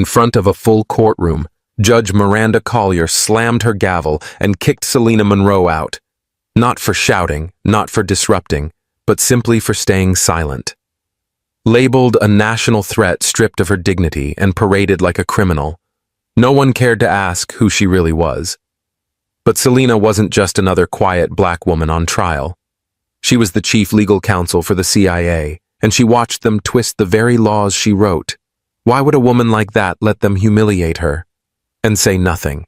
In front of a full courtroom, Judge Miranda Collier slammed her gavel and kicked Selena Monroe out. Not for shouting, not for disrupting, but simply for staying silent. Labeled a national threat, stripped of her dignity and paraded like a criminal, no one cared to ask who she really was. But Selena wasn't just another quiet black woman on trial. She was the chief legal counsel for the CIA, and she watched them twist the very laws she wrote. Why would a woman like that let them humiliate her and say nothing?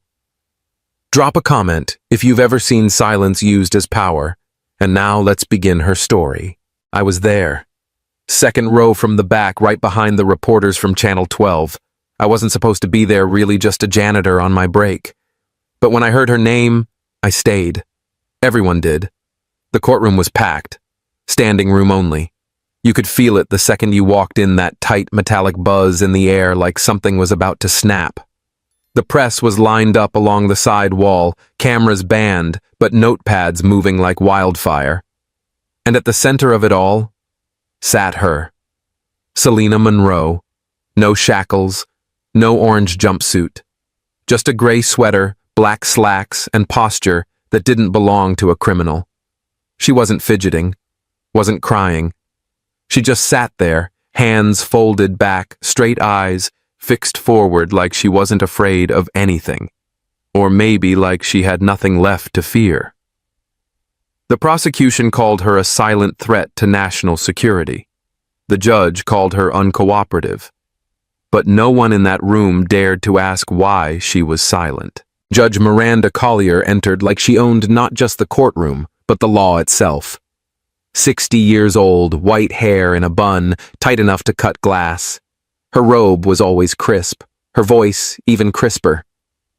Drop a comment if you've ever seen silence used as power. And now let's begin her story. I was there. Second row from the back, right behind the reporters from Channel 12. I wasn't supposed to be there, really just a janitor on my break. But when I heard her name, I stayed. Everyone did. The courtroom was packed. Standing room only. You could feel it the second you walked in, that tight metallic buzz in the air like something was about to snap. The press was lined up along the side wall, cameras banned, but notepads moving like wildfire. And at the center of it all sat her. Selena Monroe. No shackles, no orange jumpsuit. Just a gray sweater, black slacks, and posture that didn't belong to a criminal. She wasn't fidgeting, wasn't crying. She just sat there, hands folded back, straight eyes fixed forward like she wasn't afraid of anything. Or maybe like she had nothing left to fear. The prosecution called her a silent threat to national security. The judge called her uncooperative. But no one in that room dared to ask why she was silent. Judge Miranda Collier entered like she owned not just the courtroom, but the law itself. 60 years old, white hair in a bun, tight enough to cut glass. Her robe was always crisp, her voice even crisper.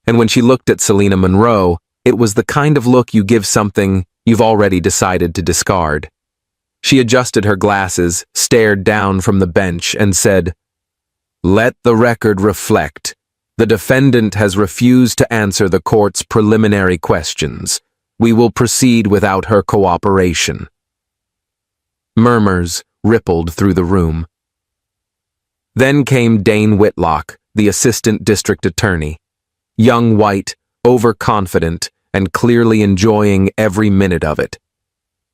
And when she looked at Selena Monroe, it was the kind of look you give something you've already decided to discard. She adjusted her glasses, stared down from the bench, and said, "Let the record reflect. The defendant has refused to answer the court's preliminary questions. We will proceed without her cooperation." Murmurs rippled through the room. Then came Dane Whitlock, the assistant district attorney. Young, white, overconfident, and clearly enjoying every minute of it.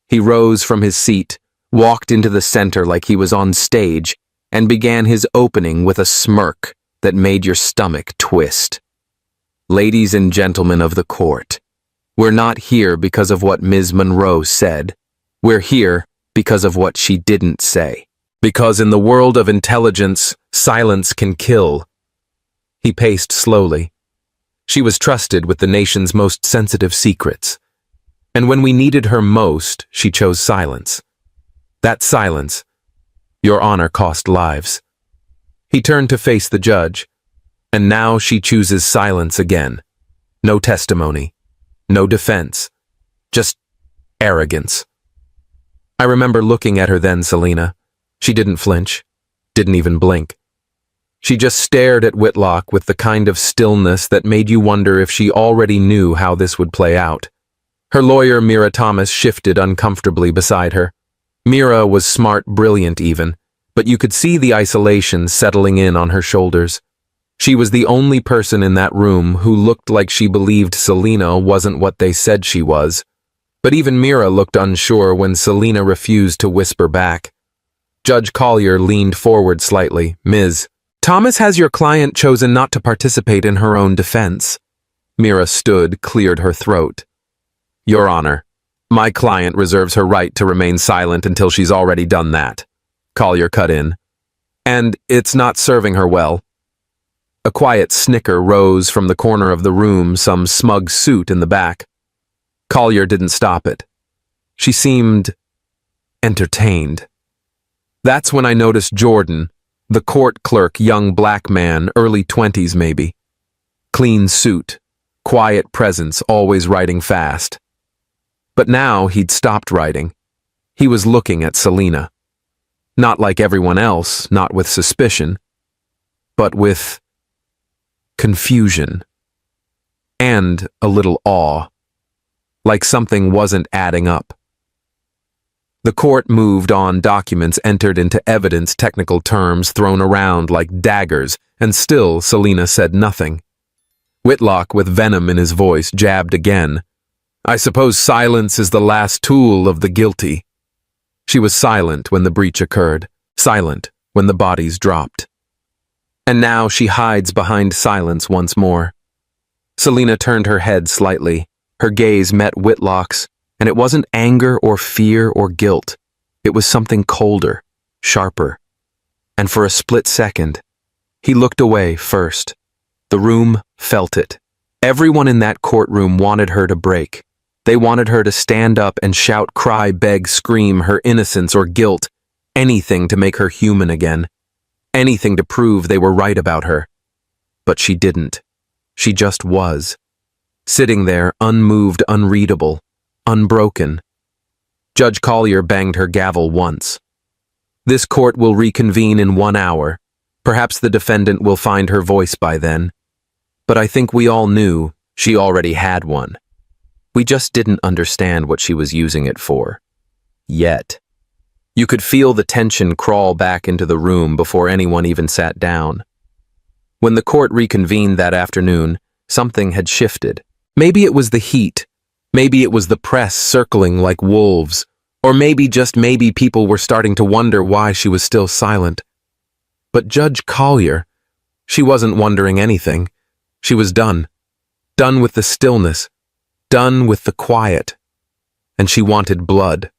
He rose from his seat, walked into the center like he was on stage, and began his opening with a smirk that made your stomach twist. "Ladies and gentlemen of the court, we're not here because of what Ms. Monroe said. We're here because of what she didn't say. Because in the world of intelligence, silence can kill." He paced slowly. She was trusted with the nation's most sensitive secrets. And when we needed her most, she chose silence. That silence, Your Honor, cost lives. He turned to face the judge. And now she chooses silence again. No testimony. No defense. Just arrogance. I remember looking at her then, Selena. She didn't flinch. Didn't even blink. She just stared at Whitlock with the kind of stillness that made you wonder if she already knew how this would play out. Her lawyer, Mira Thomas, shifted uncomfortably beside her. Mira was smart, brilliant even, but you could see the isolation settling in on her shoulders. She was the only person in that room who looked like she believed Selena wasn't what they said she was. But even Mira looked unsure when Selena refused to whisper back. Judge Collier leaned forward slightly. "Ms. Thomas, has your client chosen not to participate in her own defense?" Mira stood, cleared her throat. "Your Honor, my client reserves her right to remain silent until she's already done that," Collier cut in. "And it's not serving her well." A quiet snicker rose from the corner of the room, some smug suit in the back. Collier didn't stop it. She seemed entertained. That's when I noticed Jordan, the court clerk, young black man, early 20s maybe. Clean suit, quiet presence, always writing fast. But now he'd stopped writing. He was looking at Selena. Not like everyone else, not with suspicion, but with confusion. And a little awe. Like something wasn't adding up. The court moved on, documents entered into evidence, technical terms thrown around like daggers, and still Selina said nothing. Whitlock, with venom in his voice, jabbed again. I suppose silence is the last tool of the guilty. She was silent when the breach occurred, silent when the bodies dropped. And now she hides behind silence once more. Selina turned her head slightly. Her gaze met Whitlock's, and it wasn't anger or fear or guilt. It was something colder, sharper. And for a split second, he looked away first. The room felt it. Everyone in that courtroom wanted her to break. They wanted her to stand up and shout, cry, beg, scream her innocence or guilt, anything to make her human again, anything to prove they were right about her. But she didn't. She just was. Sitting there, unmoved, unreadable, unbroken. Judge Collier banged her gavel once. This court will reconvene in 1 hour. Perhaps the defendant will find her voice by then. But I think we all knew she already had one. We just didn't understand what she was using it for. Yet. You could feel the tension crawl back into the room before anyone even sat down. When the court reconvened that afternoon, something had shifted. Maybe it was the heat. Maybe it was the press circling like wolves. Or maybe people were starting to wonder why she was still silent. But Judge Collier, she wasn't wondering anything. She was done. Done with the stillness. Done with the quiet. And she wanted blood.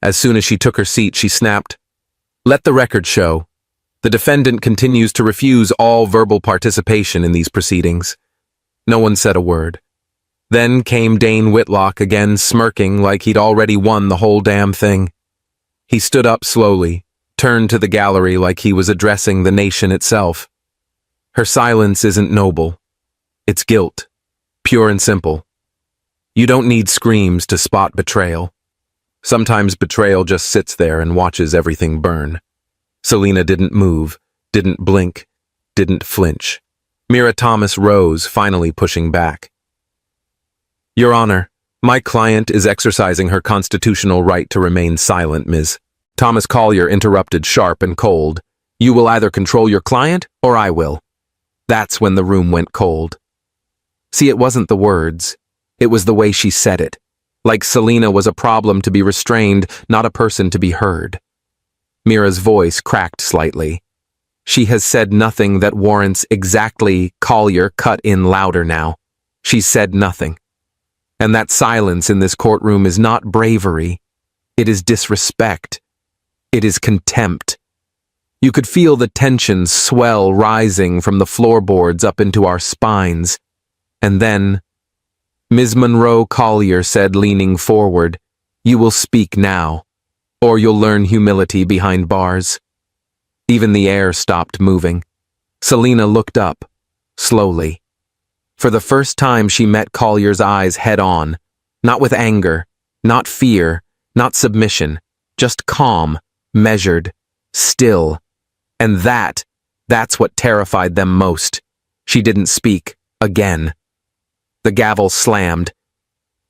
As soon as she took her seat, she snapped, "Let the record show. The defendant continues to refuse all verbal participation in these proceedings." No one said a word. Then came Dane Whitlock again, smirking like he'd already won the whole damn thing. He stood up slowly, turned to the gallery like he was addressing the nation itself. Her silence isn't noble. It's guilt, pure and simple. You don't need screams to spot betrayal. Sometimes betrayal just sits there and watches everything burn. Selina didn't move, didn't blink, didn't flinch. Mira Thomas rose, finally pushing back. Your Honor, my client is exercising her constitutional right to remain silent, Ms. Thomas Collier interrupted, sharp and cold. You will either control your client, or I will. That's when the room went cold. See, it wasn't the words. It was the way she said it. Like Selina was a problem to be restrained, not a person to be heard. Mira's voice cracked slightly. She has said nothing that warrants exactly. Collier cut in louder now. She said nothing. And that silence in this courtroom is not bravery. It is disrespect. It is contempt. You could feel the tension swell rising from the floorboards up into our spines. And then, Ms. Monroe Collier said, leaning forward, "You will speak now, or you'll learn humility behind bars." Even the air stopped moving. Selina looked up, slowly. For the first time, she met Collier's eyes head-on, not with anger, not fear, not submission, just calm, measured, still. And that's what terrified them most. She didn't speak, again. The gavel slammed.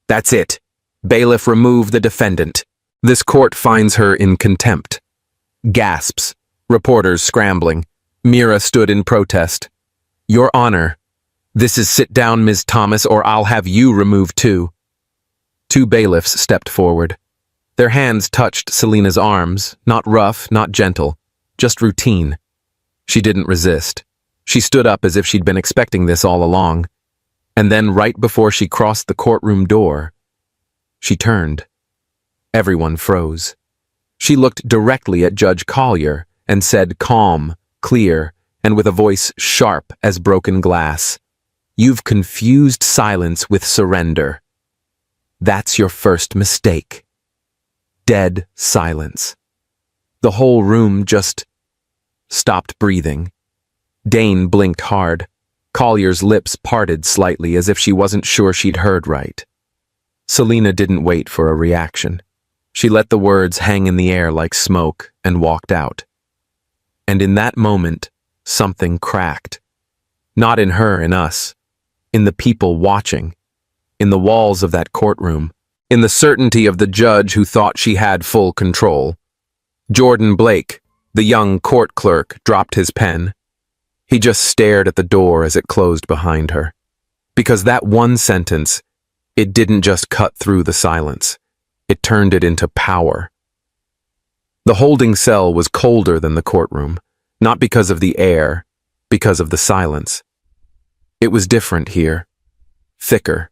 That's it. Bailiff, remove the defendant. This court finds her in contempt. Gasps. Reporters scrambling. Mira stood in protest. Your Honor, this is sit down, Ms. Thomas, or I'll have you removed too. Two bailiffs stepped forward. Their hands touched Selina's arms, not rough, not gentle, just routine. She didn't resist. She stood up as if she'd been expecting this all along. And then, right before she crossed the courtroom door, she turned. Everyone froze. She looked directly at Judge Collier and said, calm, clear, and with a voice sharp as broken glass, "You've confused silence with surrender. That's your first mistake." Dead silence. The whole room just stopped breathing. Dane blinked hard. Collier's lips parted slightly as if she wasn't sure she'd heard right. Selina didn't wait for a reaction. She let the words hang in the air like smoke and walked out. And in that moment, something cracked. Not in her, in us. In the people watching. In the walls of that courtroom. in the certainty of the judge who thought she had full control. Jordan Blake, the young court clerk, dropped his pen. He just stared at the door as it closed behind her. Because that one sentence, it didn't just cut through the silence. It turned it into power. The holding cell was colder than the courtroom, not because of the air, because of the silence. It was different here. Thicker.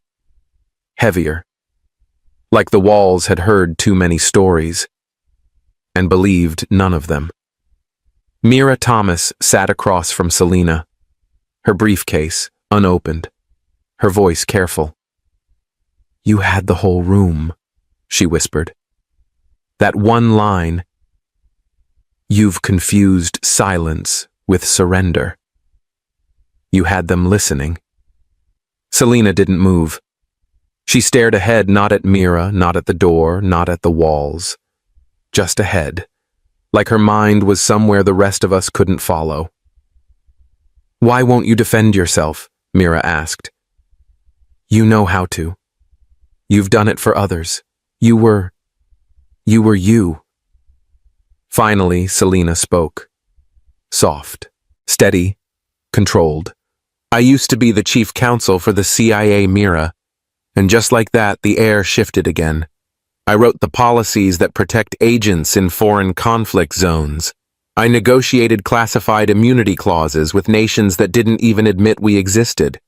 Heavier. Like the walls had heard too many stories and believed none of them. Mira Thomas sat across from Selena, her briefcase unopened, her voice careful. "You had the whole room," she whispered. That one line, "You've confused silence with surrender." You had them listening. Selena didn't move. She stared ahead, not at Mira, not at the door, not at the walls. Just ahead, like her mind was somewhere the rest of us couldn't follow. "Why won't you defend yourself?" Mira asked. "You know how to. You've done it for others. You were you." Finally, Selena spoke. Soft, steady, controlled. "I used to be the chief counsel for the CIA, Mira. And just like that, the air shifted again. I wrote the policies that protect agents in foreign conflict zones. I negotiated classified immunity clauses with nations that didn't even admit we existed.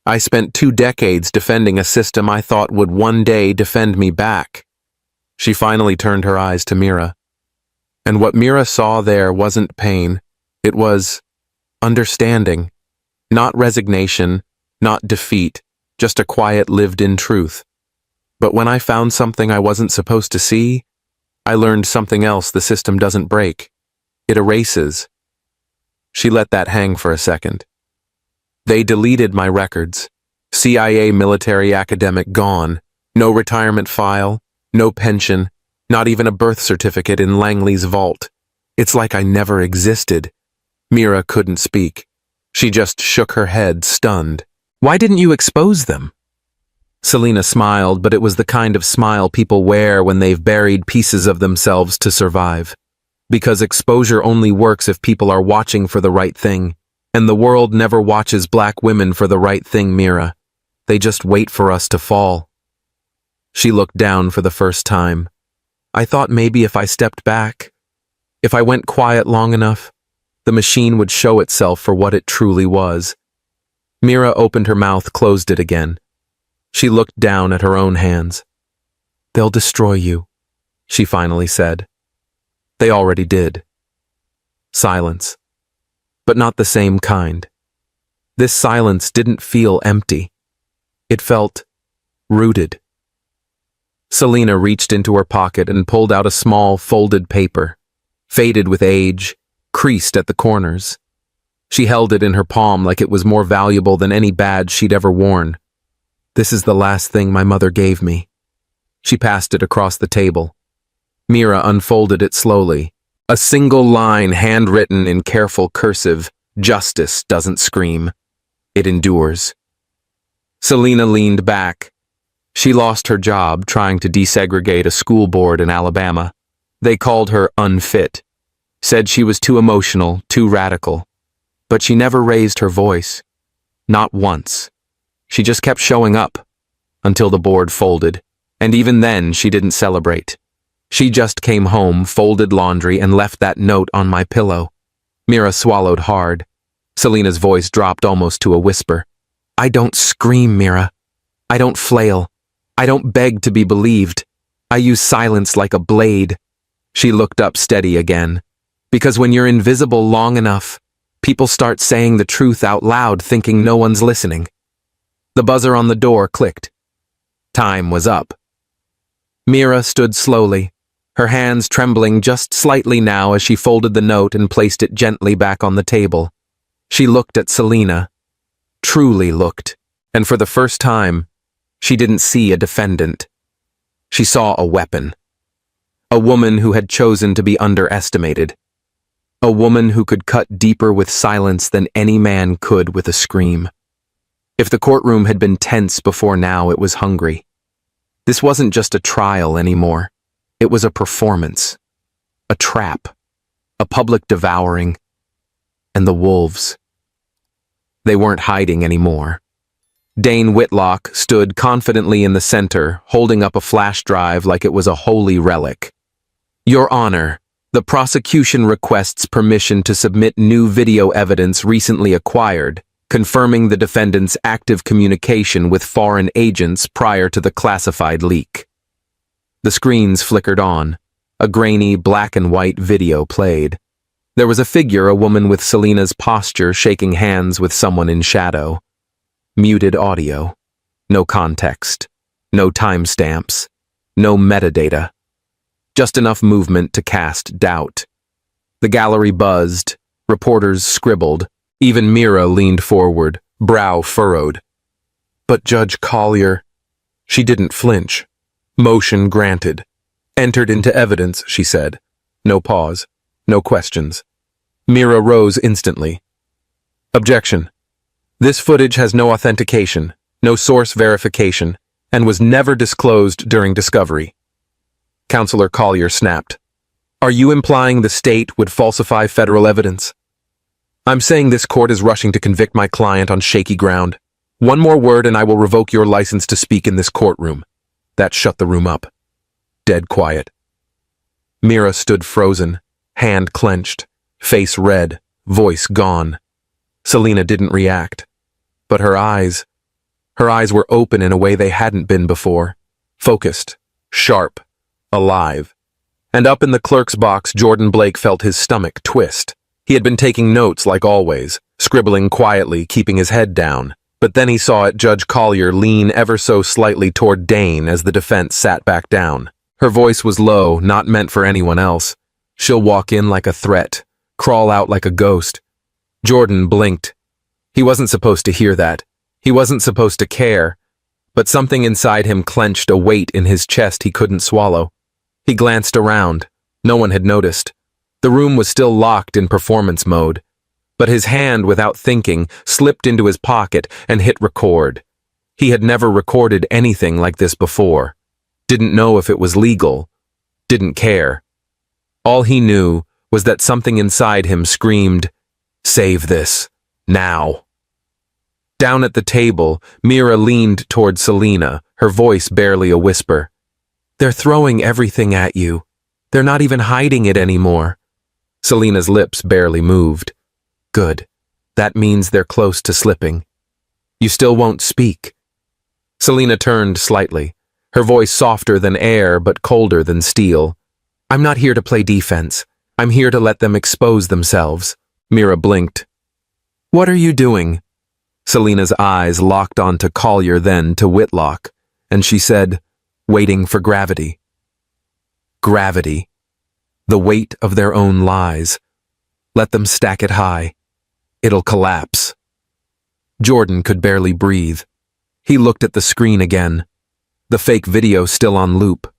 I spent 2 decades defending a system I thought would one day defend me back." She finally turned her eyes to Mira. And what Mira saw there wasn't pain. It was understanding. Not resignation, not defeat. Just a quiet lived-in truth. But when I found something I wasn't supposed to see, I learned something else the system doesn't break. It erases. She let that hang for a second. They deleted my records. CIA military academic gone. No retirement file, no pension, not even a birth certificate in Langley's vault. It's like I never existed. Mira couldn't speak. She just shook her head, stunned. "Why didn't you expose them?" Selena smiled, but it was the kind of smile people wear when they've buried pieces of themselves to survive. Because exposure only works if people are watching for the right thing. And the world never watches black women for the right thing, Mira. They just wait for us to fall. She looked down for the first time. "I thought maybe if I stepped back, if I went quiet long enough, the machine would show itself for what it truly was." Mira opened her mouth, closed it again. She looked down at her own hands. "They'll destroy you," she finally said. They already did. Silence. But not the same kind. This silence didn't feel empty. It felt rooted. Selena reached into her pocket and pulled out a small folded paper, faded with age, creased at the corners. She held it in her palm like it was more valuable than any badge she'd ever worn. "This is the last thing my mother gave me." She passed it across the table. Mira unfolded it slowly. A single line handwritten in careful cursive, "Justice doesn't scream. It endures." Selena leaned back. She lost her job trying to desegregate a school board in Alabama. They called her unfit, said she was too emotional, too radical. But she never raised her voice. Not once. She just kept showing up until the board folded, and even then she didn't celebrate. She just came home, folded laundry, and left that note on my pillow. Mira swallowed hard. Selena's voice dropped almost to a whisper. "I don't scream, Mira. I don't flail. I don't beg to be believed. I use silence like a blade." She looked up steady again. "Because when you're invisible long enough, people start saying the truth out loud, thinking no one's listening." The buzzer on the door clicked. Time was up. Mira stood slowly, her hands trembling just slightly now as she folded the note and placed it gently back on the table. She looked at Selena, truly looked, and for the first time, she didn't see a defendant. She saw a weapon. A woman who had chosen to be underestimated. A woman who could cut deeper with silence than any man could with a scream. If the courtroom had been tense before now, it was hungry. This wasn't just a trial anymore. It was a performance, a trap, a public devouring, and the wolves. They weren't hiding anymore. Dane Whitlock stood confidently in the center, holding up a flash drive like it was a holy relic. Your Honor, the prosecution requests permission to submit new video evidence recently acquired, confirming the defendant's active communication with foreign agents prior to the classified leak. The screens flickered on. A grainy black and white video played. There was a figure, a woman with Selena's posture, shaking hands with someone in shadow. Muted audio. No context. No timestamps. No metadata. Just enough movement to cast doubt. The gallery buzzed. Reporters scribbled. Even Mira leaned forward, brow furrowed. But Judge Collier... She didn't flinch. Motion granted. Entered into evidence, she said. No pause. No questions. Mira rose instantly. Objection. This footage has no authentication, no source verification, and was never disclosed during discovery. Counselor Collier snapped. Are you implying the state would falsify federal evidence? I'm saying this court is rushing to convict my client on shaky ground. One more word and I will revoke your license to speak in this courtroom. That shut the room up. Dead quiet. Mira stood frozen, hand clenched, face red, voice gone. Selena didn't react. But her eyes were open in a way they hadn't been before. Focused, sharp, alive. And up in the clerk's box, Jordan Blake felt his stomach twist. He had been taking notes like always, scribbling quietly, keeping his head down. But then he saw Judge Collier lean ever so slightly toward Dane as the defense sat back down. Her voice was low, not meant for anyone else. She'll walk in like a threat, crawl out like a ghost. Jordan blinked. He wasn't supposed to hear that. He wasn't supposed to care. But something inside him clenched a weight in his chest he couldn't swallow. He glanced around. No one had noticed. The room was still locked in performance mode. But his hand, without thinking, slipped into his pocket and hit record. He had never recorded anything like this before. Didn't know if it was legal. Didn't care. All he knew was that something inside him screamed, "Save this. Now." Down at the table, Mira leaned toward Selena, her voice barely a whisper. They're throwing everything at you. They're not even hiding it anymore. Selena's lips barely moved. Good. That means they're close to slipping. You still won't speak. Selena turned slightly, her voice softer than air but colder than steel. I'm not here to play defense. I'm here to let them expose themselves. Mira blinked. What are you doing? Selena's eyes locked onto Collier, then to Whitlock, and she said, waiting for gravity. Gravity. The weight of their own lies. Let them stack it high. It'll collapse. Jordan could barely breathe. He looked at the screen again. The fake video still on loop.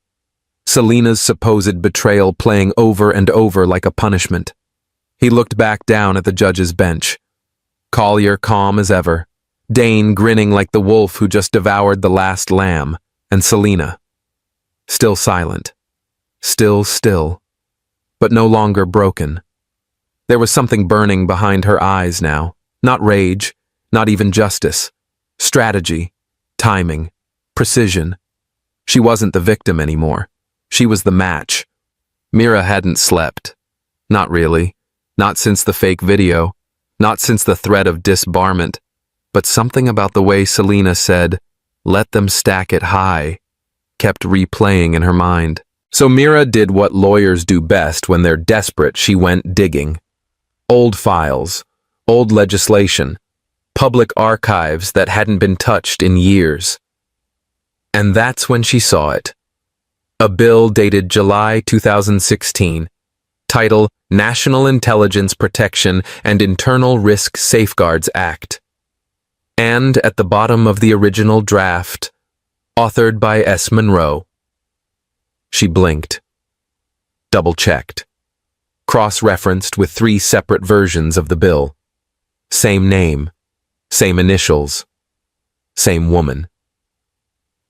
Selena's supposed betrayal playing over and over like a punishment. He looked back down at the judge's bench. Collier calm as ever. Dane grinning like the wolf who just devoured the last lamb. And Selena. Still silent. Still. But no longer broken. There was something burning behind her eyes now. Not rage. Not even justice. Strategy. Timing. Precision. She wasn't the victim anymore. She was the match. Mira hadn't slept. Not really. Not since the fake video. Not since the threat of disbarment. But something about the way Selena said, "Let them stack it high," kept replaying in her mind. So Mira did what lawyers do best when they're desperate. She went digging. Old files, old legislation, public archives that hadn't been touched in years. And that's when she saw it. A bill dated July 2016, title National Intelligence Protection and Internal Risk Safeguards Act. And at the bottom of the original draft, authored by S. Monroe. She blinked. Double-checked. Cross-referenced with 3 separate versions of the bill. Same name, same initials, same woman.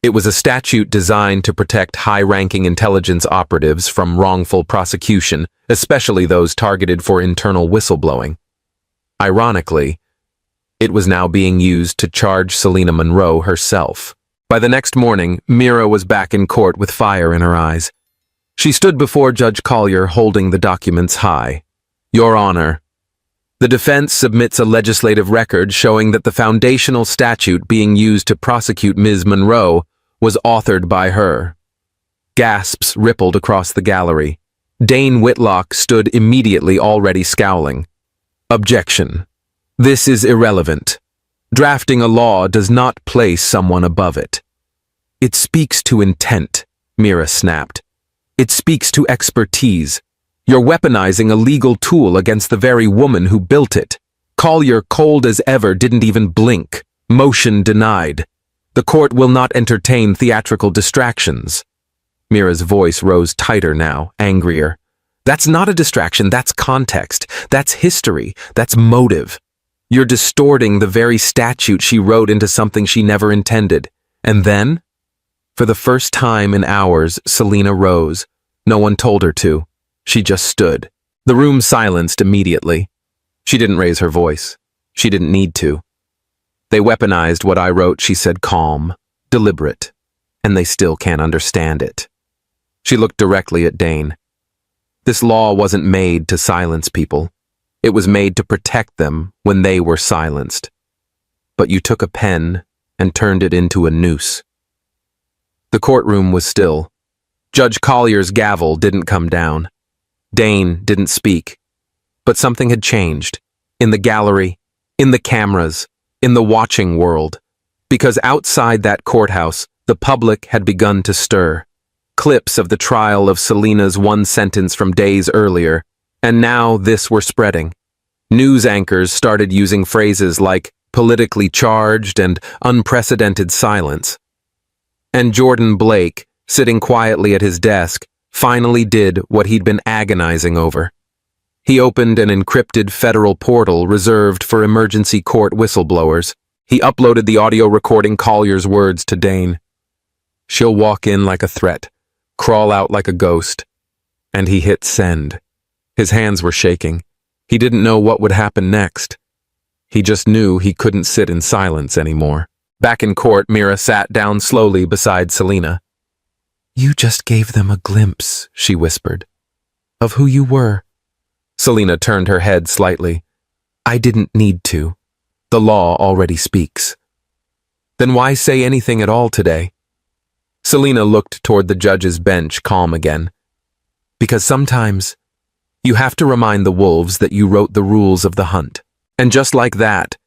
It was a statute designed to protect high-ranking intelligence operatives from wrongful prosecution, especially those targeted for internal whistleblowing. Ironically, it was now being used to charge Selena Monroe herself. By the next morning, Mira was back in court with fire in her eyes. She stood before Judge Collier holding the documents high. "Your Honor, the defense submits a legislative record showing that the foundational statute being used to prosecute Ms. Monroe was authored by her." Gasps rippled across the gallery. Dane Whitlock stood immediately, already scowling. "Objection. This is irrelevant. Drafting a law does not place someone above it." "It speaks to intent," Mira snapped. "It speaks to expertise. You're weaponizing a legal tool against the very woman who built it." Collier, cold as ever, didn't even blink. Motion denied. "The court will not entertain theatrical distractions." Mira's voice rose tighter now, angrier. "That's not a distraction, that's context. That's history. That's motive. You're distorting the very statute she wrote into something she never intended." And then, for the first time in hours, Selena rose. No one told her to. She just stood. The room silenced immediately. She didn't raise her voice. She didn't need to. "They weaponized what I wrote," she said, calm, deliberate, "and they still can't understand it." She looked directly at Dane. "This law wasn't made to silence people. It was made to protect them when they were silenced. But you took a pen and turned it into a noose." The courtroom was still. Judge Collier's gavel didn't come down. Dane didn't speak. But something had changed. In the gallery, in the cameras, in the watching world. Because outside that courthouse, the public had begun to stir. Clips of the trial of Selena's one sentence from days earlier, and now this were spreading. News anchors started using phrases like politically charged and unprecedented silence. And Jordan Blake, sitting quietly at his desk, finally did what he'd been agonizing over. He opened an encrypted federal portal reserved for emergency court whistleblowers. He uploaded the audio recording Collier's words to Dane. "She'll walk in like a threat, crawl out like a ghost." And he hit send. His hands were shaking. He didn't know what would happen next. He just knew he couldn't sit in silence anymore. Back in court, Mira sat down slowly beside Selena. "You just gave them a glimpse," she whispered, "of who you were." Selena turned her head slightly. "I didn't need to. The law already speaks." "Then why say anything at all today?" Selena looked toward the judge's bench, calm again. "Because sometimes you have to remind the wolves that you wrote the rules of the hunt." And just like that,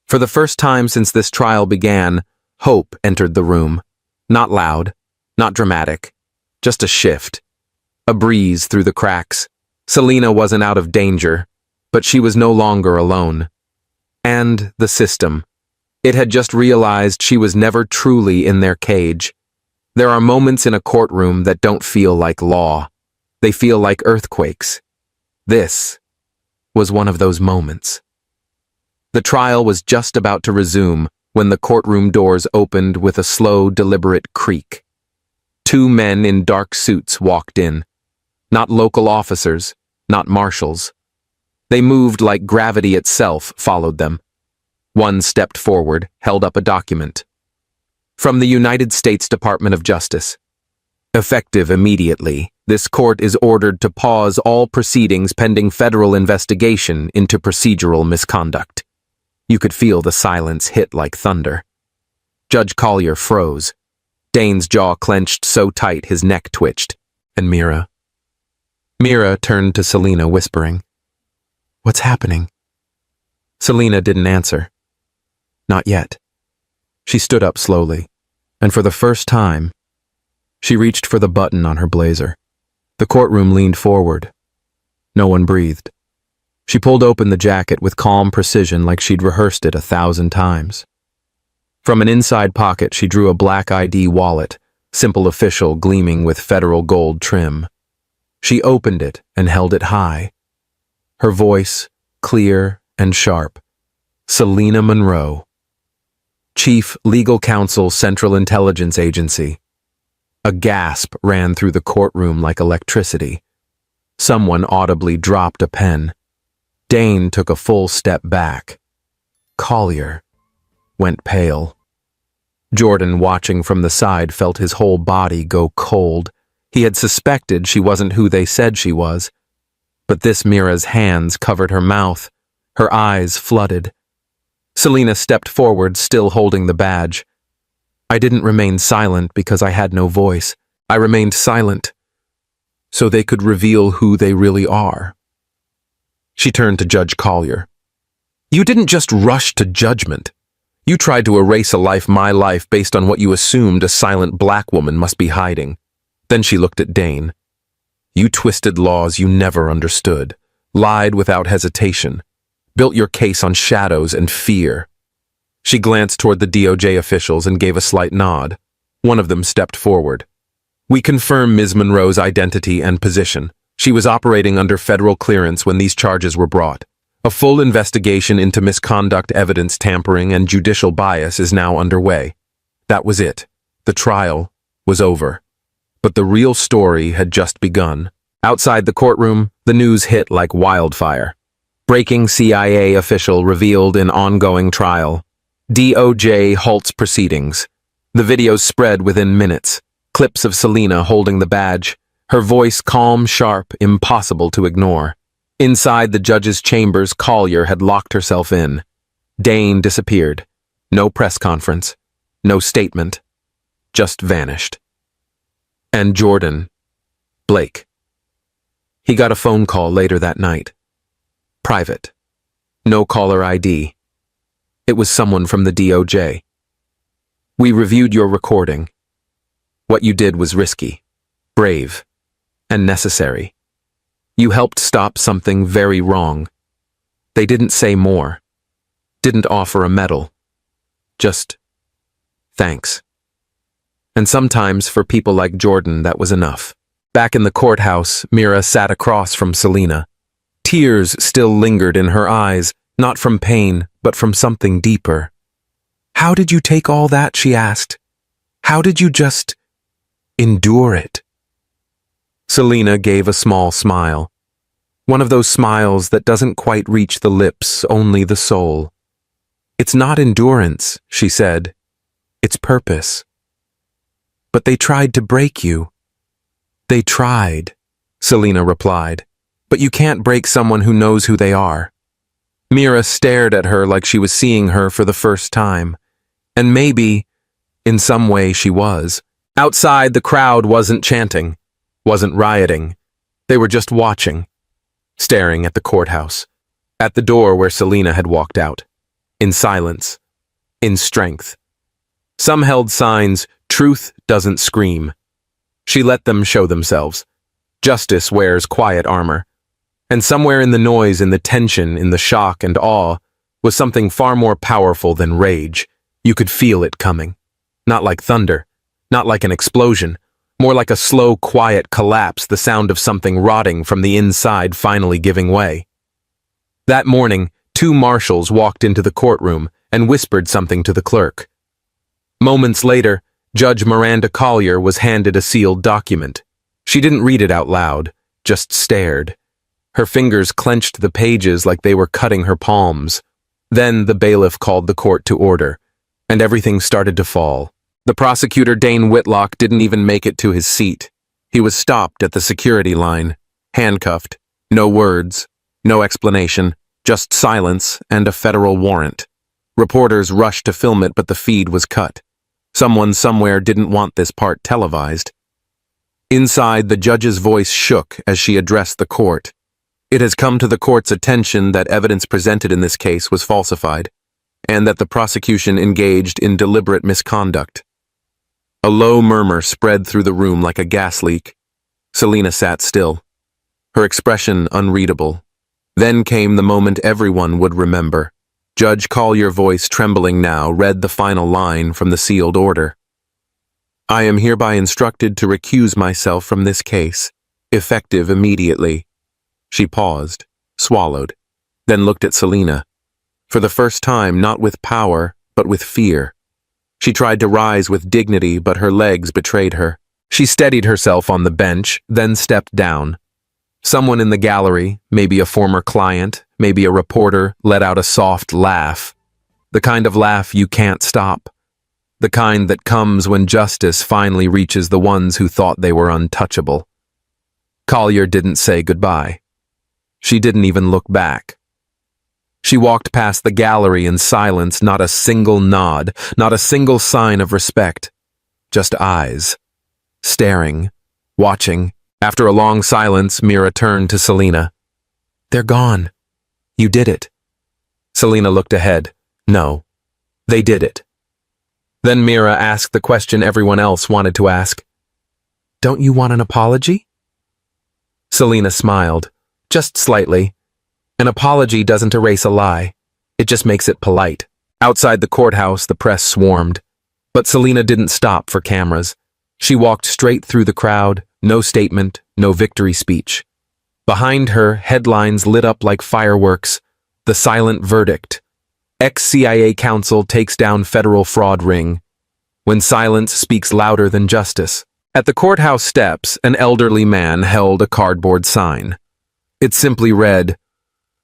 for the first time since this trial began, hope entered the room. Not loud, not dramatic, just a shift. A breeze through the cracks. Selena wasn't out of danger, but she was no longer alone. And the system. It had just realized she was never truly in their cage. There are moments in a courtroom that don't feel like law. They feel like earthquakes. This was one of those moments. The trial was just about to resume when the courtroom doors opened with a slow, deliberate creak. Two men in dark suits walked in. Not local officers, not marshals. They moved like gravity itself followed them. One stepped forward, held up a document. "From the United States Department of Justice. Effective immediately, this court is ordered to pause all proceedings pending federal investigation into procedural misconduct." You could feel the silence hit like thunder. Judge Collier froze. Dane's jaw clenched so tight his neck twitched. And Mira? Mira turned to Selena, whispering, "What's happening?" Selena didn't answer. Not yet. She stood up slowly, and for the first time, she reached for the button on her blazer. The courtroom leaned forward. No one breathed. She pulled open the jacket with calm precision like she'd rehearsed it 1,000 times. From an inside pocket, she drew a black ID wallet, simple official gleaming with federal gold trim. She opened it and held it high. Her voice, clear and sharp. "Selena Monroe." Chief Legal Counsel, Central Intelligence Agency. A gasp ran through the courtroom like electricity. Someone audibly dropped a pen. Dane took a full step back. Collier went pale. Jordan, watching from the side, felt his whole body go cold. He had suspected she wasn't who they said she was. But this Mira's hands covered her mouth. Her eyes flooded. Selena stepped forward, still holding the badge. I didn't remain silent because I had no voice. I remained silent so they could reveal who they really are. She turned to Judge Collier. You didn't just rush to judgment. You tried to erase a life, my life, based on what you assumed a silent black woman must be hiding. Then she looked at Dane. You twisted laws you never understood, lied without hesitation, built your case on shadows and fear. She glanced toward the DOJ officials and gave a slight nod. One of them stepped forward. We confirm Ms. Monroe's identity and position. She was operating under federal clearance when these charges were brought. A full investigation into misconduct, evidence tampering, and judicial bias is now underway. That was it. The trial was over. But the real story had just begun. Outside the courtroom, the news hit like wildfire. Breaking CIA official revealed in ongoing trial. DOJ halts proceedings. The videos spread within minutes. Clips of Selena holding the badge. Her voice calm, sharp, impossible to ignore. Inside the judge's chambers, Collier had locked herself in. Dane disappeared. No press conference. No statement. Just vanished. And Jordan. Blake. He got a phone call later that night. Private. No caller ID. It was someone from the DOJ. We reviewed your recording. What you did was risky, brave, and necessary. You helped stop something very wrong. They didn't say more. Didn't offer a medal. Just thanks. And sometimes for people like Jordan, that was enough. Back in the courthouse, Mira sat across from Selena. Tears still lingered in her eyes, not from pain, but from something deeper. How did you take all that, she asked. How did you just endure it? Selena gave a small smile. One of those smiles that doesn't quite reach the lips, only the soul. It's not endurance, she said. It's purpose. But they tried to break you. They tried, Selena replied. But you can't break someone who knows who they are. Mira stared at her like she was seeing her for the first time. And maybe, in some way, she was. Outside, the crowd wasn't chanting, wasn't rioting. They were just watching, staring at the courthouse, at the door where Selena had walked out, in silence, in strength. Some held signs, "Truth doesn't scream." She let them show themselves. Justice wears quiet armor. And somewhere in the noise, in the tension, in the shock and awe, was something far more powerful than rage. You could feel it coming. Not like thunder, not like an explosion, more like a slow, quiet collapse, the sound of something rotting from the inside finally giving way. That morning, 2 marshals walked into the courtroom and whispered something to the clerk. Moments later, Judge Miranda Collier was handed a sealed document. She didn't read it out loud, just stared. Her fingers clenched the pages like they were cutting her palms. Then the bailiff called the court to order, and everything started to fall. The prosecutor, Dane Whitlock, didn't even make it to his seat. He was stopped at the security line, handcuffed. No words, no explanation, just silence and a federal warrant. Reporters rushed to film it, but the feed was cut. Someone somewhere didn't want this part televised. Inside, the judge's voice shook as she addressed the court. It has come to the court's attention that evidence presented in this case was falsified, and that the prosecution engaged in deliberate misconduct. A low murmur spread through the room like a gas leak. Selena sat still, her expression unreadable. Then came the moment everyone would remember. Judge Collier's voice, trembling now, read the final line from the sealed order. I am hereby instructed to recuse myself from this case, effective immediately. She paused, swallowed, then looked at Selena. For the first time, not with power, but with fear. She tried to rise with dignity, but her legs betrayed her. She steadied herself on the bench, then stepped down. Someone in the gallery, maybe a former client, maybe a reporter, let out a soft laugh. The kind of laugh you can't stop. The kind that comes when justice finally reaches the ones who thought they were untouchable. Collier didn't say goodbye. She didn't even look back. She walked past the gallery in silence, not a single nod, not a single sign of respect. Just eyes. Staring. Watching. After a long silence, Mira turned to Selena. "They're gone. You did it." Selena looked ahead. No. They did it. Then Mira asked the question everyone else wanted to ask. "Don't you want an apology?" Selena smiled. Just slightly. An apology doesn't erase a lie. It just makes it polite. Outside the courthouse, the press swarmed. But Selena didn't stop for cameras. She walked straight through the crowd, no statement, no victory speech. Behind her, headlines lit up like fireworks. The silent verdict. Ex-CIA counsel takes down federal fraud ring. When silence speaks louder than justice. At the courthouse steps, an elderly man held a cardboard sign. It simply read,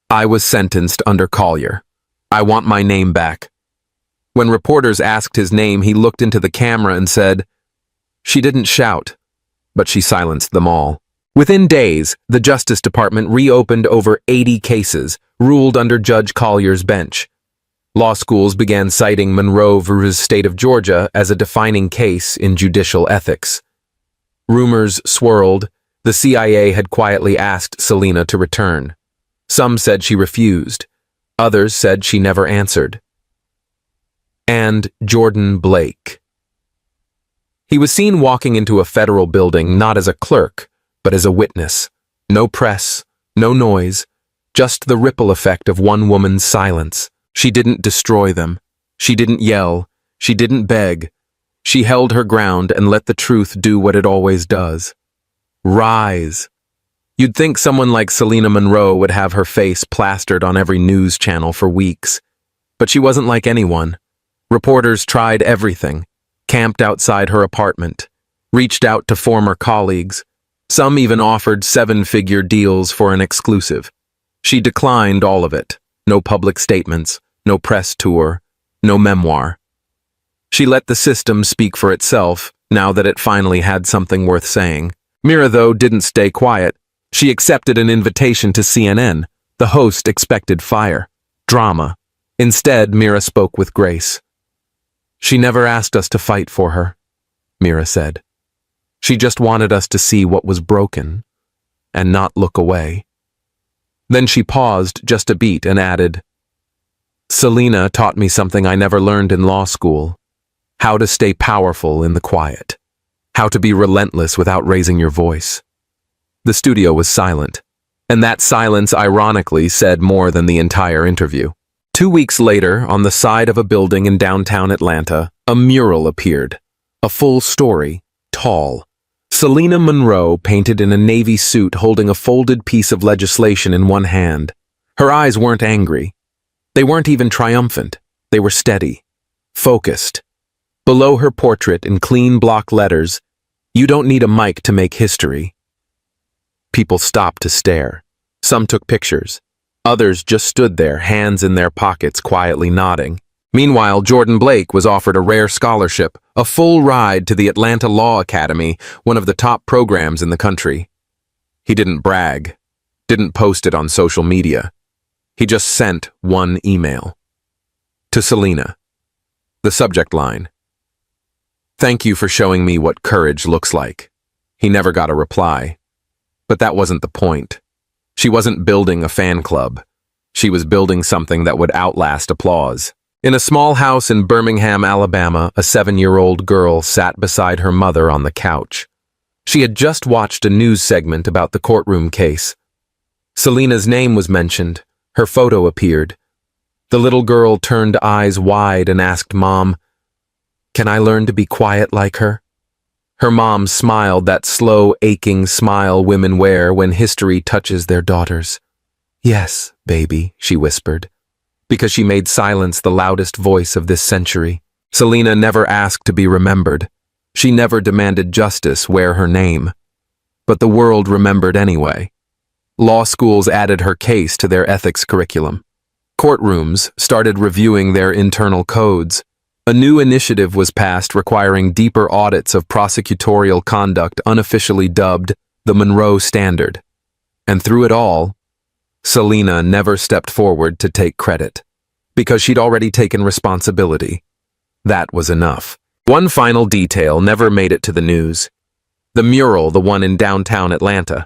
"I was sentenced under Collier. I want my name back." When reporters asked his name, he looked into the camera and said, "She didn't shout," but she silenced them all. Within days, the Justice Department reopened over 80 cases, ruled under Judge Collier's bench. Law schools began citing Monroe v. State of Georgia as a defining case in judicial ethics. Rumors swirled. The CIA had quietly asked Selena to return. Some said she refused. Others said she never answered. And Jordan Blake. He was seen walking into a federal building not as a clerk, but as a witness. No press, no noise, just the ripple effect of one woman's silence. She didn't destroy them. She didn't yell. She didn't beg. She held her ground and let the truth do what it always does. Rise. You'd think someone like Selena Monroe would have her face plastered on every news channel for weeks. But she wasn't like anyone. Reporters tried everything, camped outside her apartment, reached out to former colleagues. Some even offered seven-figure deals for an exclusive. She declined all of it. No public statements, no press tour, no memoir. She let the system speak for itself, now that it finally had something worth saying. Mira, though, didn't stay quiet. She accepted an invitation to CNN. The host expected fire, drama. Instead, Mira spoke with grace. "She never asked us to fight for her," Mira said. "She just wanted us to see what was broken and not look away." Then she paused just a beat and added, "Selena taught me something I never learned in law school. How to stay powerful in the quiet. How to be relentless without raising your voice." The studio was silent, and that silence ironically said more than the entire interview. 2 weeks later, on the side of a building in downtown Atlanta, a mural appeared. A full story, tall. Selena Monroe painted in a navy suit holding a folded piece of legislation in one hand. Her eyes weren't angry. They weren't even triumphant. They were steady, focused. Below her portrait in clean block letters, "You don't need a mic to make history." People stopped to stare. Some took pictures. Others just stood there, hands in their pockets, quietly nodding. Meanwhile, Jordan Blake was offered a rare scholarship, a full ride to the Atlanta Law Academy, one of the top programs in the country. He didn't brag, didn't post it on social media. He just sent one email. To Selena. The subject line: "Thank you for showing me what courage looks like." He never got a reply. But that wasn't the point. She wasn't building a fan club. She was building something that would outlast applause. In a small house in Birmingham, Alabama, a 7-year-old girl sat beside her mother on the couch. She had just watched a news segment about the courtroom case. Selena's name was mentioned. Her photo appeared. The little girl turned eyes wide and asked Mom, "Can I learn to be quiet like her?" Her mom smiled, that slow, aching smile women wear when history touches their daughters. "Yes, baby," she whispered, because she made silence the loudest voice of this century. Selena never asked to be remembered. She never demanded justice wear her name. But the world remembered anyway. Law schools added her case to their ethics curriculum. Courtrooms started reviewing their internal codes. A new initiative was passed requiring deeper audits of prosecutorial conduct, unofficially dubbed the Monroe Standard. And through it all, Selena never stepped forward to take credit, because she'd already taken responsibility. That was enough. One final detail never made it to the news. The mural, the one in downtown Atlanta.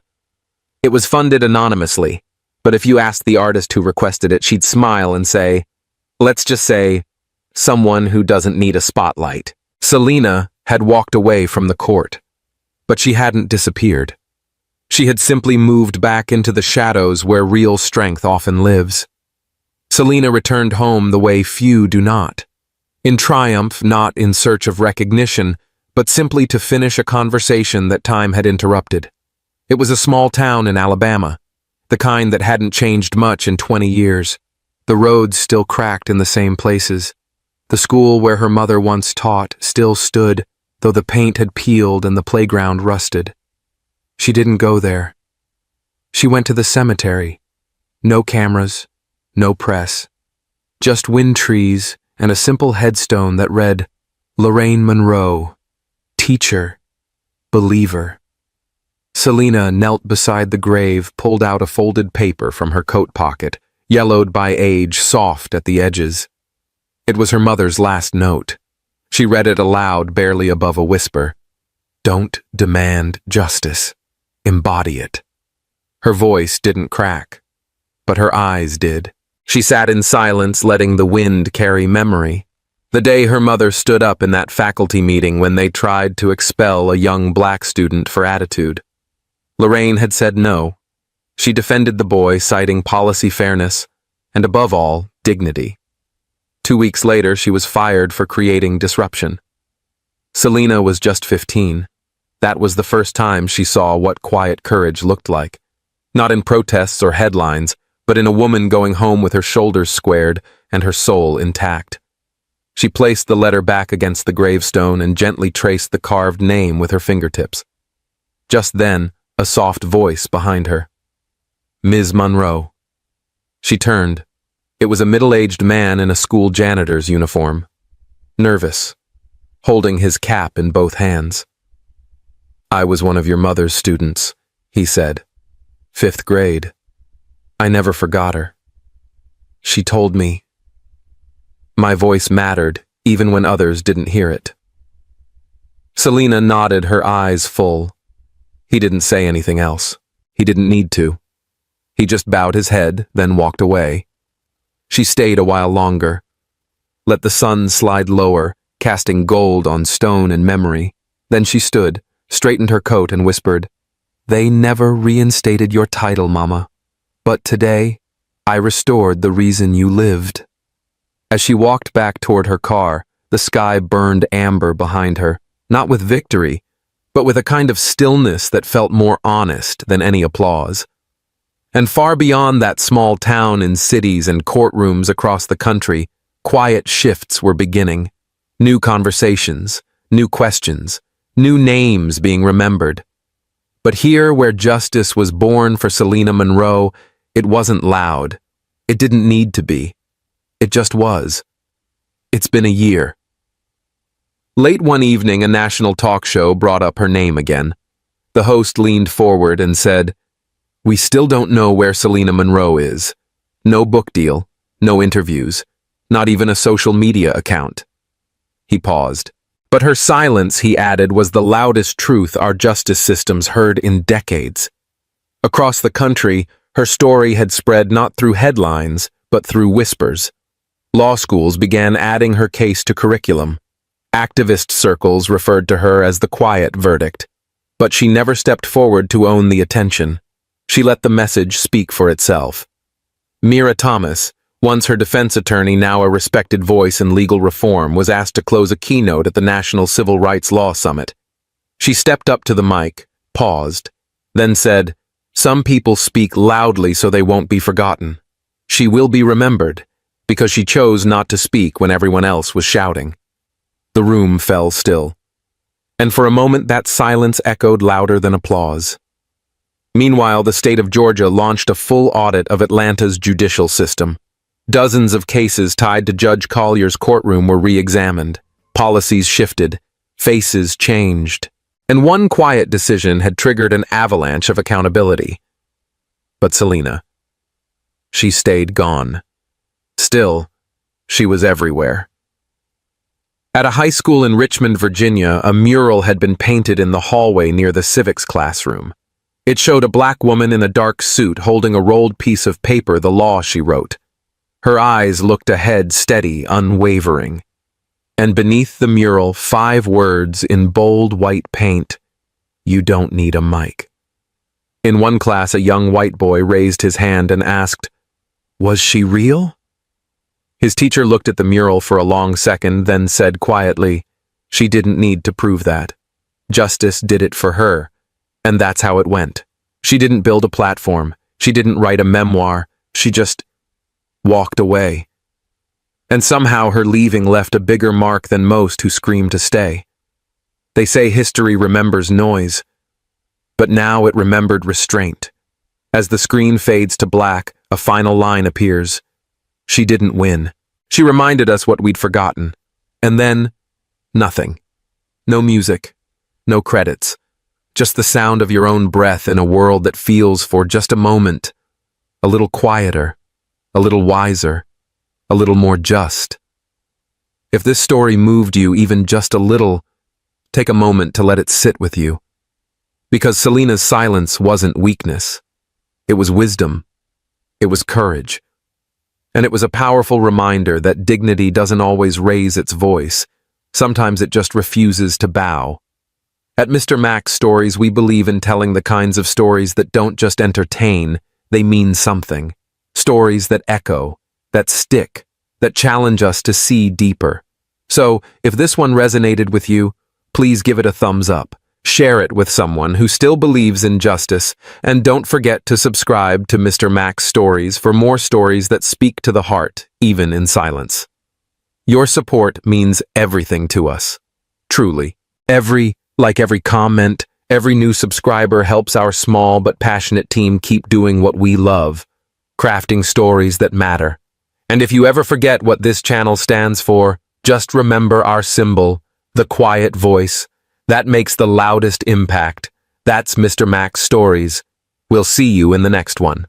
It was funded anonymously, but if you asked the artist who requested it, she'd smile and say, let's just say, someone who doesn't need a spotlight. Selena had walked away from the court, but she hadn't disappeared. She had simply moved back into the shadows where real strength often lives. Selena returned home the way few do not. In triumph, not in search of recognition, but simply to finish a conversation that time had interrupted. It was a small town in Alabama, the kind that hadn't changed much in 20 years. The roads still cracked in the same places. The school where her mother once taught still stood, though the paint had peeled and the playground rusted. She didn't go there. She went to the cemetery. No cameras, no press. Just wind trees and a simple headstone that read, Lorraine Monroe, teacher, believer. Selena knelt beside the grave, pulled out a folded paper from her coat pocket, yellowed by age, soft at the edges. It was her mother's last note. She read it aloud, barely above a whisper. Don't demand justice. Embody it. Her voice didn't crack, but her eyes did. She sat in silence, letting the wind carry memory. The day her mother stood up in that faculty meeting when they tried to expel a young black student for attitude. Lorraine had said no. She defended the boy, citing policy fairness, and above all, dignity. 2 weeks later, she was fired for creating disruption. Selena was just 15. That was the first time she saw what quiet courage looked like. Not in protests or headlines, but in a woman going home with her shoulders squared and her soul intact. She placed the letter back against the gravestone and gently traced the carved name with her fingertips. Just then, a soft voice behind her. Ms. Monroe. She turned. It was a middle-aged man in a school janitor's uniform. Nervous, holding his cap in both hands. I was one of your mother's students, he said. 5th grade. I never forgot her. She told me. My voice mattered, even when others didn't hear it. Selena nodded, her eyes full. He didn't say anything else. He didn't need to. He just bowed his head, then walked away. She stayed a while longer. Let the sun slide lower, casting gold on stone and memory. Then she stood, straightened her coat, and whispered, They never reinstated your title, Mama. But today, I restored the reason you lived. As she walked back toward her car, the sky burned amber behind her, not with victory, but with a kind of stillness that felt more honest than any applause. And far beyond that small town, in cities and courtrooms across the country, quiet shifts were beginning. New conversations, new questions, new names being remembered. But here, where justice was born for Selena Monroe, it wasn't loud. It didn't need to be. It just was. It's been a year. Late one evening, a national talk show brought up her name again. The host leaned forward and said, We still don't know where Selena Monroe is. No book deal, no interviews, not even a social media account. He paused. But her silence, he added, was the loudest truth our justice systems heard in decades. Across the country, her story had spread not through headlines, but through whispers. Law schools began adding her case to curriculum. Activist circles referred to her as the quiet verdict. But she never stepped forward to own the attention. She let the message speak for itself. Mira Thomas, once her defense attorney, now a respected voice in legal reform, was asked to close a keynote at the National Civil Rights Law Summit. She stepped up to the mic, paused, then said, Some people speak loudly so they won't be forgotten. She will be remembered, because she chose not to speak when everyone else was shouting. The room fell still. And for a moment that silence echoed louder than applause. Meanwhile, the state of Georgia launched a full audit of Atlanta's judicial system. Dozens of cases tied to Judge Collier's courtroom were re-examined. Policies shifted. Faces changed. And one quiet decision had triggered an avalanche of accountability. But Selena, she stayed gone. Still, she was everywhere. At a high school in Richmond, Virginia, a mural had been painted in the hallway near the civics classroom. It showed a black woman in a dark suit holding a rolled piece of paper, the law she wrote. Her eyes looked ahead, steady, unwavering. And beneath the mural, 5 words in bold white paint: "You don't need a mic." In one class, a young white boy raised his hand and asked, "Was she real?" His teacher looked at the mural for a long second, then said quietly, "She didn't need to prove that. Justice did it for her, and that's how it went. She didn't build a platform. She didn't write a memoir. She just walked away. And somehow her leaving left a bigger mark than most who screamed to stay. They say history remembers noise, but now it remembered restraint. As the screen fades to black, a final line appears. She didn't win. She reminded us what we'd forgotten. And then, nothing. No music. No credits. Just the sound of your own breath in a world that feels for just a moment a little quieter, a little wiser, a little more just. If this story moved you even just a little, take a moment to let it sit with you. Because Selena's silence wasn't weakness. It was wisdom. It was courage. And it was a powerful reminder that dignity doesn't always raise its voice. Sometimes it just refuses to bow. At Mr. Mac's Stories, we believe in telling the kinds of stories that don't just entertain, they mean something. Stories that echo, that stick, that challenge us to see deeper. So, if this one resonated with you, please give it a thumbs up. Share it with someone who still believes in justice, and don't forget to subscribe to Mr. Mac's Stories for more stories that speak to the heart, even in silence. Your support means everything to us. Truly. Every comment, every new subscriber helps our small but passionate team keep doing what we love, crafting stories that matter. And if you ever forget what this channel stands for, just remember our symbol, the quiet voice. That makes the loudest impact. That's Mr. Mac's Stories. We'll see you in the next one.